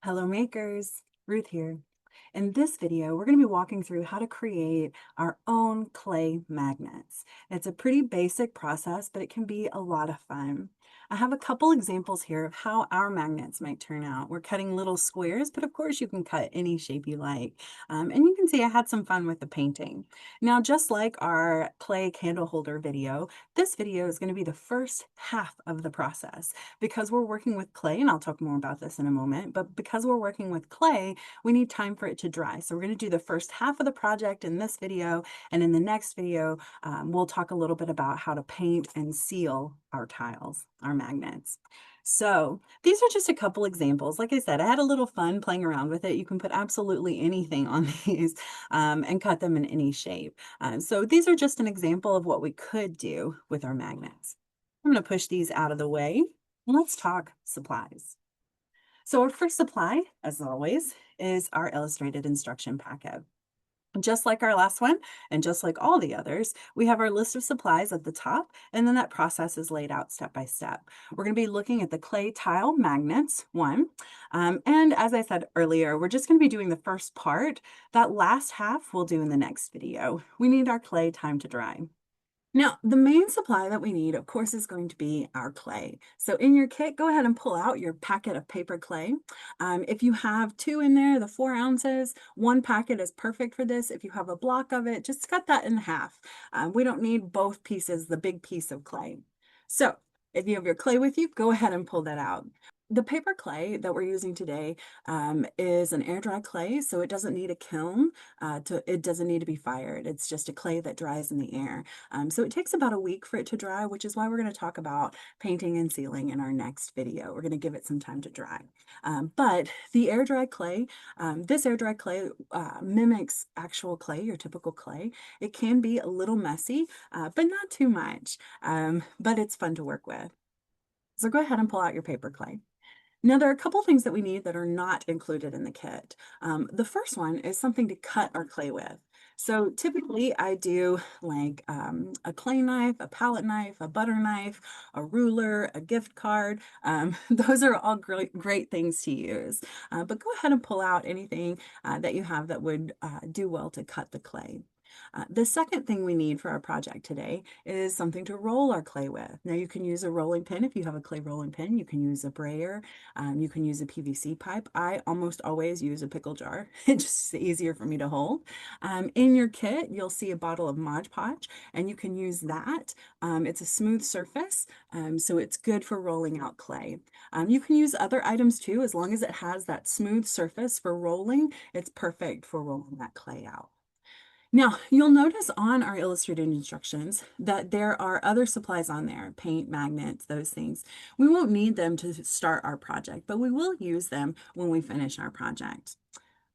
Hello makers, Ruth here. In this video, we're going to be walking through how to create our own clay magnets. It's a pretty basic process, but it can be a lot of fun. I have a couple examples here of how our magnets might turn out. We're cutting little squares, but of course you can cut any shape you like. And you can see I had some fun with the painting. Now, just like our clay candle holder video, this video is going to be the first half of the process because we're working with clay, and I'll talk more about this in a moment, but because we're working with clay, we need time for it to dry. So we're going to do the first half of the project in this video, and in the next video, we'll talk a little bit about how to paint and seal our tiles, our magnets. So these are just a couple examples. Like I said, I had a little fun playing around with it. You can put absolutely anything on these and cut them in any shape. So these are just an example of what we could do with our magnets. I'm going to push these out of the way. Let's talk supplies. So our first supply, as always, is our illustrated instruction packet. Just like our last one, and just like all the others, we have our list of supplies at the top, and then that process is laid out step by step. We're going to be looking at the clay tile magnets, one. And as I said earlier, we're just going to be doing the first part. That last half we'll do in the next video. We need our clay time to dry. Now, the main supply that we need, of course, is going to be our clay. So in your kit, go ahead and pull out your packet of paper clay. If you have two in there, the 4 ounces, one packet is perfect for this. If you have a block of it, just cut that in half. We don't need both pieces, the big piece of clay. So if you have your clay with you, go ahead and pull that out. The paper clay that we're using today is an air dry clay, so it doesn't need a kiln. It doesn't need to be fired. It's just a clay that dries in the air. So it takes about a week for it to dry, which is why we're going to talk about painting and sealing in our next video. We're going to give it some time to dry. But the air dry clay, this air dry clay mimics actual clay, your typical clay. It can be a little messy, but not too much. But it's fun to work with. So go ahead and pull out your paper clay. Now, there are a couple things that we need that are not included in the kit. The first one is something to cut our clay with. So typically I do like a clay knife, a palette knife, a butter knife, a ruler, a gift card. Those are all great things to use. But go ahead and pull out anything that you have that would do well to cut the clay. The second thing we need for our project today is something to roll our clay with. Now you can use a rolling pin if you have a clay rolling pin. You can use a brayer. You can use a PVC pipe. I almost always use a pickle jar. It's just easier for me to hold. In your kit, you'll see a bottle of Mod Podge, and you can use that. It's a smooth surface, so it's good for rolling out clay. You can use other items too, as long as it has that smooth surface for rolling. It's perfect for rolling that clay out. Now, you'll notice on our illustrated instructions that there are other supplies on there, paint, magnets, those things. We won't need them to start our project, but we will use them when we finish our project.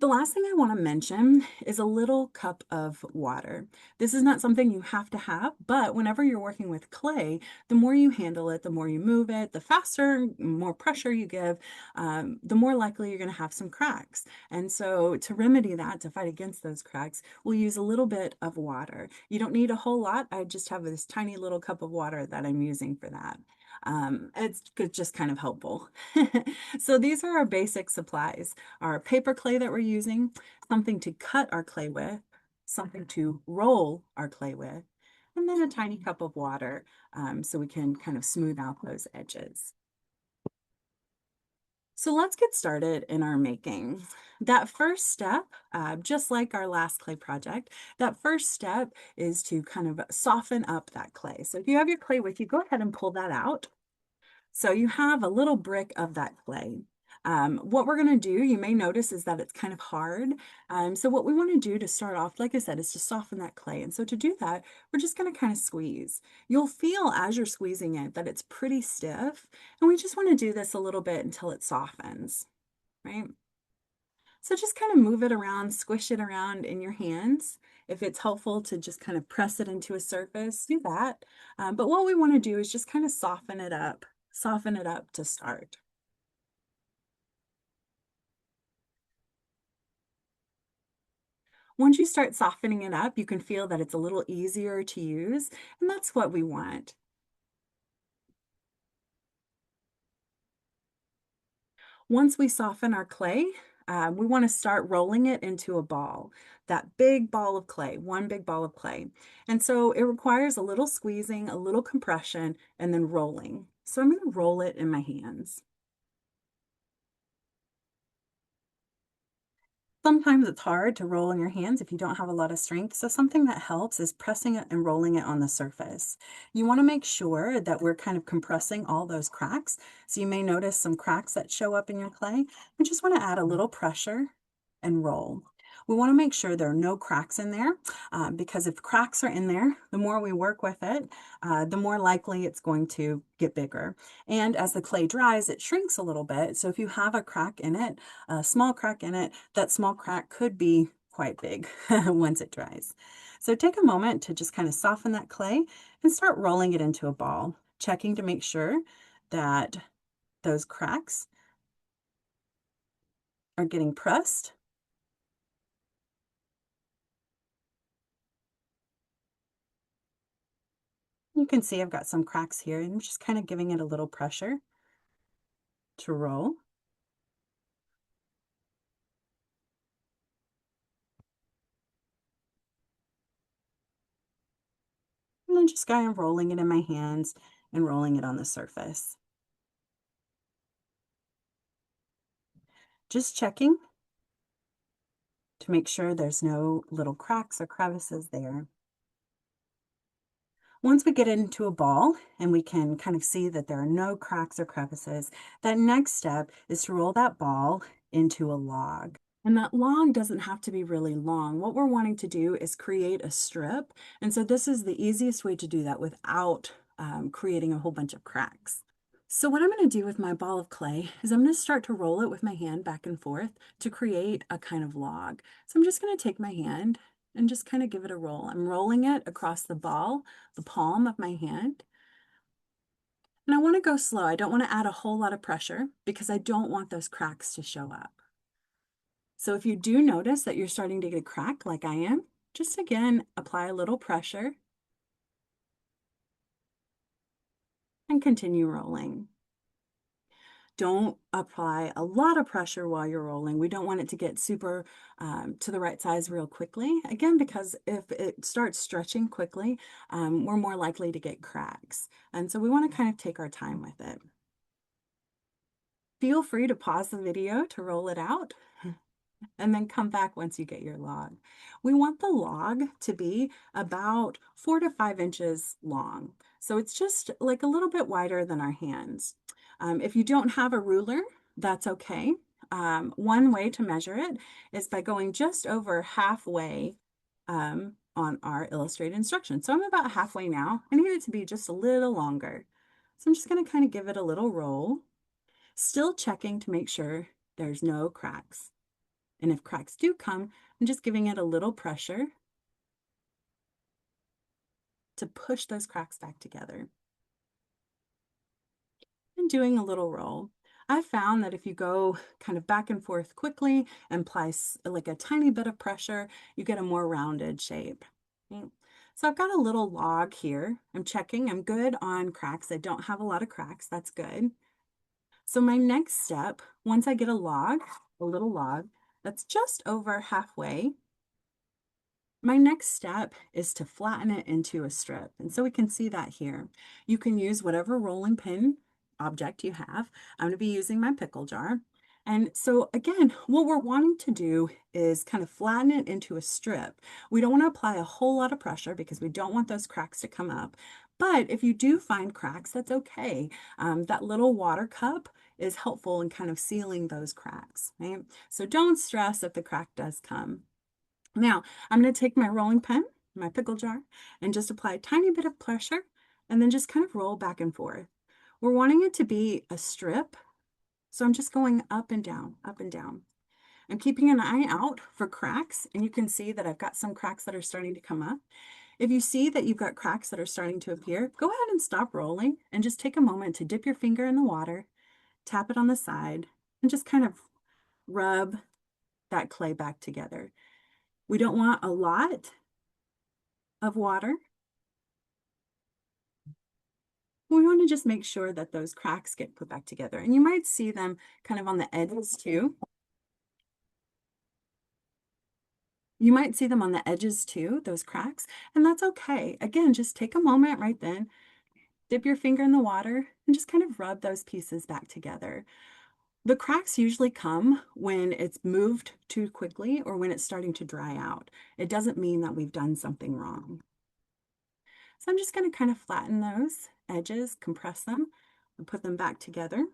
The last thing I want to mention is a little cup of water. This is not something you have to have, but whenever you're working with clay, the more you handle it, the more you move it, the faster, more pressure you give, the more likely you're going to have some cracks. And so to remedy that, to fight against those cracks, we'll use a little bit of water. You don't need a whole lot. I just have this tiny little cup of water that I'm using for that. It's just kind of helpful. So these are our basic supplies. Our paper clay that we're using, something to cut our clay with, something to roll our clay with, and then a tiny cup of water so we can kind of smooth out those edges. So let's get started in our making. That first step, just like our last clay project, that first step is to kind of soften up that clay. So if you have your clay with you, go ahead and pull that out. So you have a little brick of that clay. What we're going to do, you may notice, is that it's kind of hard. So what we want to do to start off, like I said, is to soften that clay. And so to do that, we're just going to kind of squeeze. You'll feel as you're squeezing it that it's pretty stiff. And we just want to do this a little bit until it softens, right? So just kind of move it around, squish it around in your hands. If it's helpful to just kind of press it into a surface, do that. But what we want to do is just kind of soften it up to start. Once you start softening it up, you can feel that it's a little easier to use, and that's what we want. Once we soften our clay, we want to start rolling it into a ball, that big ball of clay, one big ball of clay. And so it requires a little squeezing, a little compression, and then rolling. So I'm going to roll it in my hands. Sometimes it's hard to roll in your hands if you don't have a lot of strength. So something that helps is pressing it and rolling it on the surface. You want to make sure that we're kind of compressing all those cracks. So you may notice some cracks that show up in your clay. We just want to add a little pressure and roll. We want to make sure there are no cracks in there because if cracks are in there, the more we work with it, the more likely it's going to get bigger. And as the clay dries, it shrinks a little bit. So if you have a crack in it, a small crack in it, that small crack could be quite big once it dries. So take a moment to just kind of soften that clay and start rolling it into a ball, checking to make sure that those cracks are getting pressed. You can see I've got some cracks here and I'm just kind of giving it a little pressure to roll. And then just kind of rolling it in my hands and rolling it on the surface. Just checking to make sure there's no little cracks or crevices there. Once we get into a ball and we can kind of see that there are no cracks or crevices, that next step is to roll that ball into a log. And that log doesn't have to be really long. What we're wanting to do is create a strip. And so this is the easiest way to do that without creating a whole bunch of cracks. So what I'm going to do with my ball of clay is I'm going to start to roll it with my hand back and forth to create a kind of log. So I'm just going to take my hand and just kind of give it a roll. I'm rolling it across the ball, the palm of my hand. And I want to go slow. I don't want to add a whole lot of pressure because I don't want those cracks to show up. So if you do notice that you're starting to get a crack like I am, just again, apply a little pressure and continue rolling. Don't apply a lot of pressure while you're rolling. We don't want it to get super to the right size real quickly. Again, because if it starts stretching quickly, we're more likely to get cracks. And so we want to kind of take our time with it. Feel free to pause the video to roll it out and then come back once you get your log. We want the log to be about 4 to 5 inches long. So it's just like a little bit wider than our hands. If you don't have a ruler, that's okay. One way to measure it is by going just over halfway on our illustrated instructions. So I'm about halfway now. I need it to be just a little longer. So I'm just going to kind of give it a little roll, still checking to make sure there's no cracks. And if cracks do come, I'm just giving it a little pressure to push those cracks back together and doing a little roll. I found that if you go kind of back and forth quickly and apply like a tiny bit of pressure, you get a more rounded shape. Okay. So I've got a little log here. I'm checking, I'm good on cracks. I don't have a lot of cracks, that's good. So my next step, once I get a log, a little log, that's just over halfway, my next step is to flatten it into a strip. And so we can see that here. You can use whatever rolling pin object you have. I'm going to be using my pickle jar. And so again, what we're wanting to do is kind of flatten it into a strip. We don't want to apply a whole lot of pressure because we don't want those cracks to come up. But if you do find cracks, that's okay. That little water cup is helpful in kind of sealing those cracks, right? So don't stress if the crack does come. Now, I'm going to take my rolling pin, my pickle jar, and just apply a tiny bit of pressure and then just kind of roll back and forth. We're wanting it to be a strip, so I'm just going up and down, up and down. I'm keeping an eye out for cracks, and you can see that I've got some cracks that are starting to come up. If you see that you've got cracks that are starting to appear, go ahead and stop rolling and just take a moment to dip your finger in the water, tap it on the side, and just kind of rub that clay back together. We don't want a lot of water. We want to just make sure that those cracks get put back together. And you might see them kind of on the edges too. You might see them on the edges too, those cracks, and that's okay. Again, just take a moment right then, dip your finger in the water, and just kind of rub those pieces back together. The cracks usually come when it's moved too quickly or when it's starting to dry out. It doesn't mean that we've done something wrong. So I'm just going to kind of flatten those edges, compress them, and put them back together.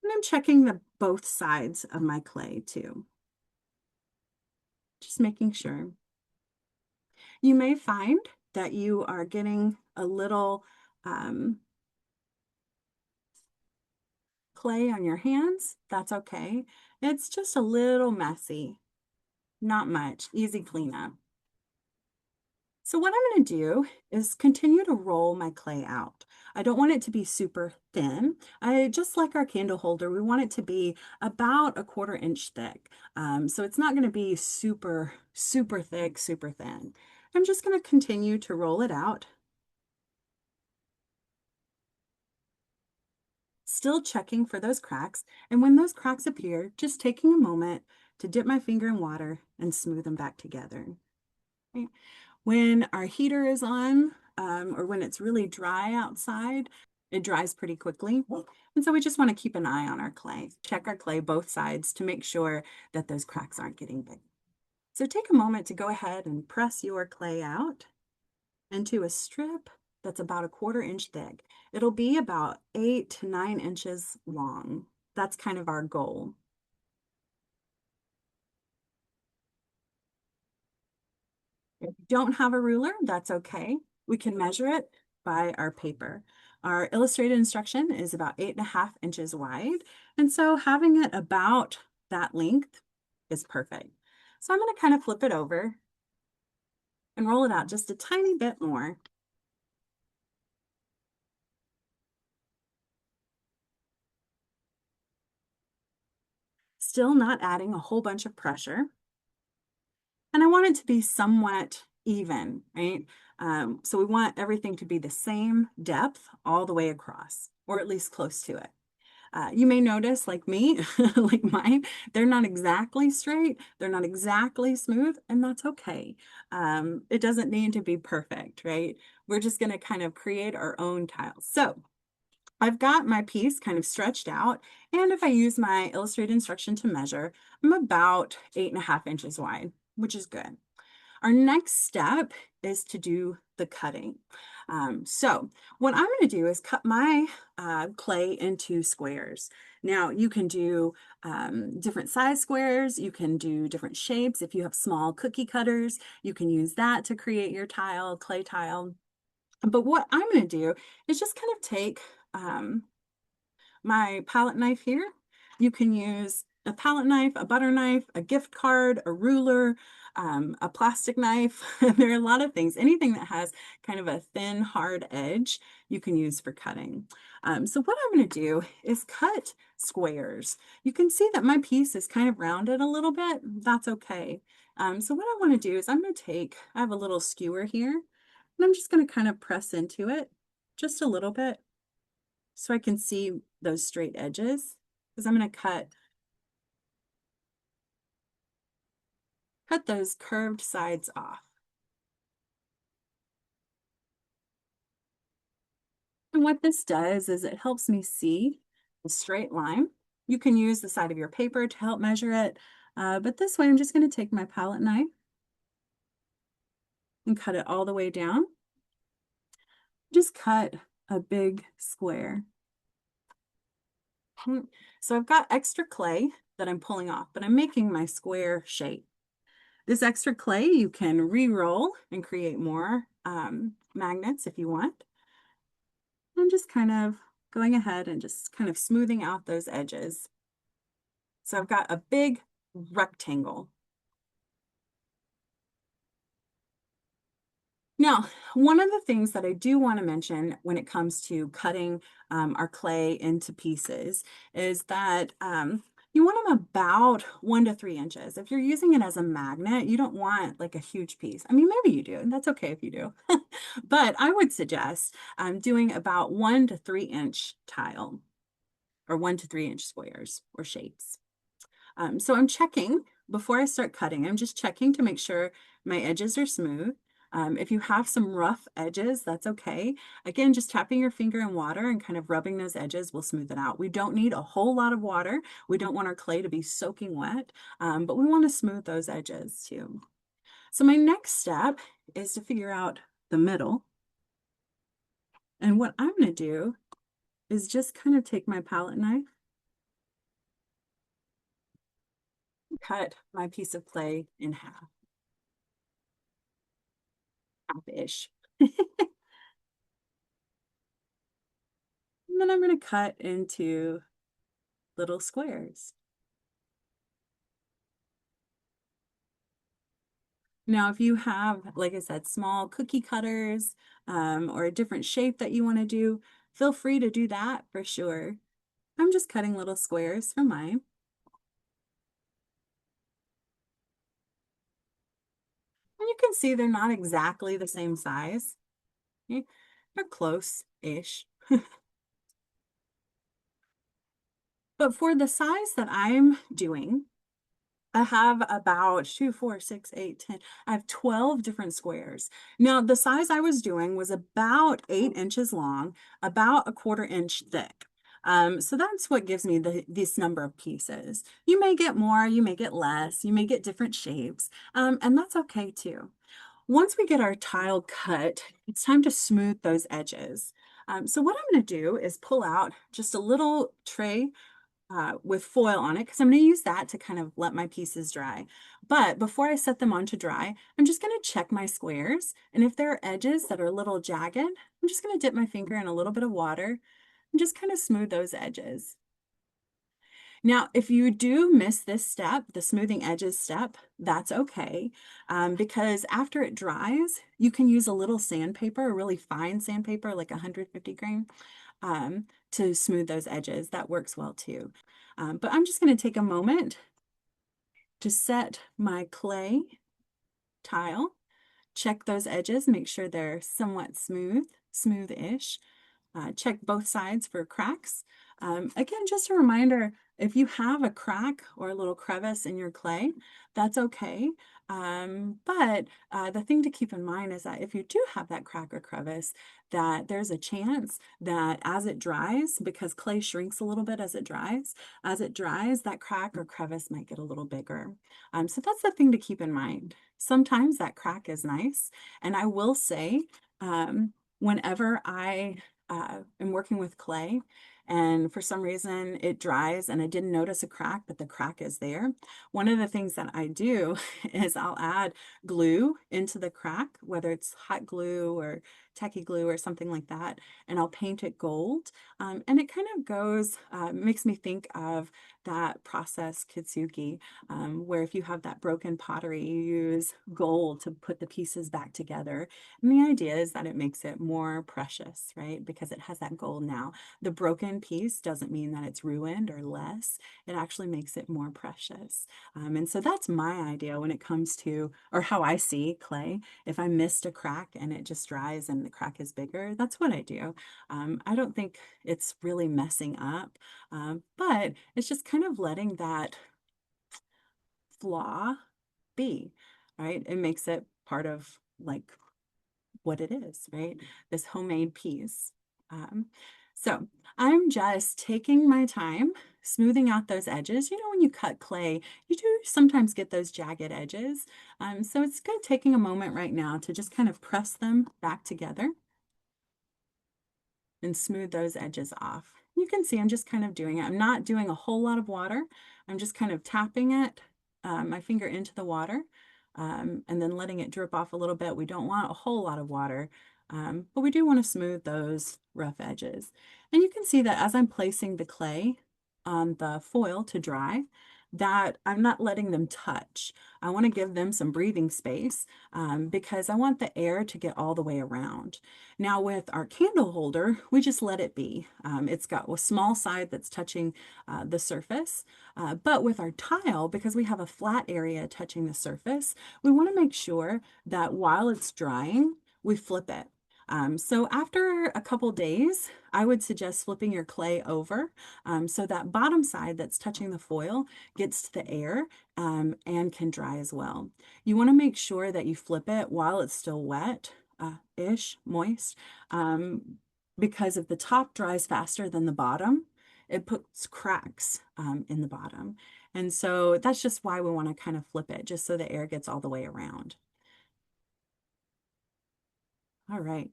And I'm checking the both sides of my clay too. Just making sure. You may find that you are getting a little clay on your hands. That's okay. It's just a little messy, not much, easy cleanup. So what I'm going to do is continue to roll my clay out. I don't want it to be super thin. Just like our candle holder, we want it to be about a 1/4 inch thick. So it's not going to be super, super thick, super thin. I'm just going to continue to roll it out. Still checking for those cracks. And when those cracks appear, just taking a moment to dip my finger in water and smooth them back together. Okay. When our heater is on, or when it's really dry outside, it dries pretty quickly. And so we just want to keep an eye on our clay. Check our clay both sides to make sure that those cracks aren't getting big. So take a moment to go ahead and press your clay out into a strip that's about a 1/4 inch thick. It'll be about 8 to 9 inches long. That's kind of our goal. If you don't have a ruler, that's okay. We can measure it by our paper. Our illustrated instruction is about 8.5 inches wide. And so having it about that length is perfect. So I'm going to kind of flip it over and roll it out just a tiny bit more. Still not adding a whole bunch of pressure. And I want it to be somewhat even, right? So we want everything to be the same depth all the way across, or at least close to it. You may notice, like me, like mine, they're not exactly straight, they're not exactly smooth, and that's okay. It doesn't need to be perfect, right? We're just going to kind of create our own tiles. So I've got my piece kind of stretched out, and if I use my illustrated instruction to measure, I'm about 8.5 inches wide, which is good. Our next step is to do the cutting. So what I'm going to do is cut my clay into squares. Now you can do different size squares, you can do different shapes. If you have small cookie cutters, you can use that to create your tile, clay tile. But what I'm going to do is just kind of take my palette knife here. You can use a palette knife, a butter knife, a gift card, a ruler, a plastic knife. There are a lot of things. Anything that has kind of a thin, hard edge, you can use for cutting. So what I'm going to do is cut squares. You can see that my piece is kind of rounded a little bit. That's okay. So what I want to do is I'm going to take, I have a little skewer here, and I'm just going to kind of press into it just a little bit so I can see those straight edges, because I'm going to cut those curved sides off. And what this does is it helps me see a straight line. You can use the side of your paper to help measure it, but this way I'm just going to take my palette knife and cut it all the way down. Just cut a big square. So I've got extra clay that I'm pulling off, but I'm making my square shape. This extra clay you can re-roll and create more magnets if you want. I'm just kind of going ahead and just kind of smoothing out those edges. So I've got a big rectangle. Now, one of the things that I do want to mention when it comes to cutting our clay into pieces is that You want them about 1 to 3 inches. If you're using it as a magnet, you don't want like a huge piece. I mean, maybe you do, and that's okay if you do. But I would suggest doing about 1 to 3 inch tile or 1 to 3 inch squares or shapes. So I'm checking before I start cutting. I'm just checking to make sure my edges are smooth. If you have some rough edges, that's okay. Again, just tapping your finger in water and kind of rubbing those edges will smooth it out. We don't need a whole lot of water. We don't want our clay to be soaking wet, but we want to smooth those edges too. So my next step is to figure out the middle. And what I'm going to do is just kind of take my palette knife, cut my piece of clay in half-ish. And then I'm going to cut into little squares. Now, if you have, like I said, small cookie cutters or a different shape that you want to do, feel free to do that for sure. I'm just cutting little squares for mine. And you can see they're not exactly the same size. They're close-ish. But for the size that I'm doing, I have about 2, 4, 6, 8, 10. I have 12 different squares. Now, the size I was doing was about 8 inches long, about a 1/4 inch thick. So that's what gives me this number of pieces. You may get more, you may get less, you may get different shapes, and that's okay too. Once we get our tile cut, it's time to smooth those edges. So what I'm going to do is pull out just a little tray with foil on it because I'm going to use that to kind of let my pieces dry. But before I set them on to dry, I'm just going to check my squares. And if there are edges that are a little jagged, I'm just going to dip my finger in a little bit of water and just kind of smooth those edges. Now, if you do miss this step, the smoothing edges step, that's okay. Because after it dries, you can use a little sandpaper, a really fine sandpaper, like 150 grain, to smooth those edges. That works well too. But I'm just going to take a moment to set my clay tile, check those edges, make sure they're somewhat smooth-ish. Check both sides for cracks. Again, just a reminder, if you have a crack or a little crevice in your clay, that's okay. But the thing to keep in mind is that if you do have that crack or crevice, that there's a chance that as it dries, because clay shrinks a little bit as it dries, that crack or crevice might get a little bigger. So that's the thing to keep in mind. Sometimes that crack is nice. And I will say, whenever I am working with clay and for some reason it dries and I didn't notice a crack, but the crack is there. One of the things that I do is I'll add glue into the crack, whether it's hot glue or tacky glue or something like that, and I'll paint it gold. And it kind of goes, makes me think of that process kintsugi, where if you have that broken pottery, you use gold to put the pieces back together. And the idea is that it makes it more precious, right? Because it has that gold now. The broken piece doesn't mean that it's ruined or less. It actually makes it more precious. And so that's my idea when it comes to, or how I see clay. If I missed a crack and it just dries and the crack is bigger, that's what I do. I don't think it's really messing up, but it's just kind of letting that flaw be, right? It makes it part of like what it is, right? This homemade piece. Um, so I'm just taking my time, smoothing out those edges. You know, when you cut clay, you do sometimes get those jagged edges. So it's good taking a moment right now to just kind of press them back together and smooth those edges off. You can see I'm just kind of doing it. I'm not doing a whole lot of water. I'm just kind of tapping it, my finger into the water, and then letting it drip off a little bit. We don't want a whole lot of water, but we do want to smooth those rough edges. And you can see that as I'm placing the clay on the foil to dry, that I'm not letting them touch. I want to give them some breathing space because I want the air to get all the way around. Now with our candle holder, we just let it be. It's got a small side that's touching the surface, but with our tile, because we have a flat area touching the surface, we want to make sure that while it's drying, we flip it. So after a couple days, I would suggest flipping your clay over so that bottom side that's touching the foil gets to the air and can dry as well. You want to make sure that you flip it while it's still wet, ish, moist, because if the top dries faster than the bottom, it puts cracks in the bottom. And so that's just why we want to kind of flip it, just so the air gets all the way around. All right.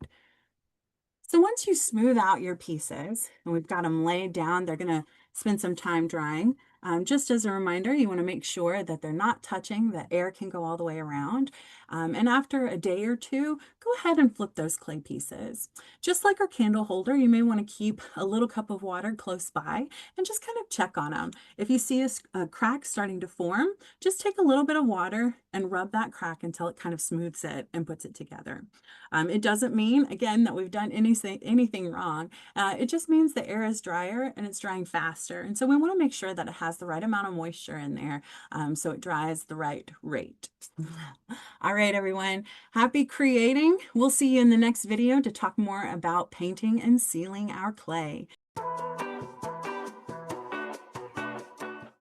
So once you smooth out your pieces, and we've got them laid down, they're going to spend some time drying. Just as a reminder, you want to make sure that they're not touching, that air can go all the way around. And after a day or two, go ahead and flip those clay pieces. Just like our candle holder, you may want to keep a little cup of water close by and just kind of check on them. If you see a crack starting to form, just take a little bit of water and rub that crack until it kind of smooths it and puts it together. It doesn't mean, again, that we've done anything wrong. It just means the air is drier and it's drying faster. And so we want to make sure that it has the right amount of moisture in there so it dries the right rate. All right, everyone. Happy creating. We'll see you in the next video to talk more about painting and sealing our clay.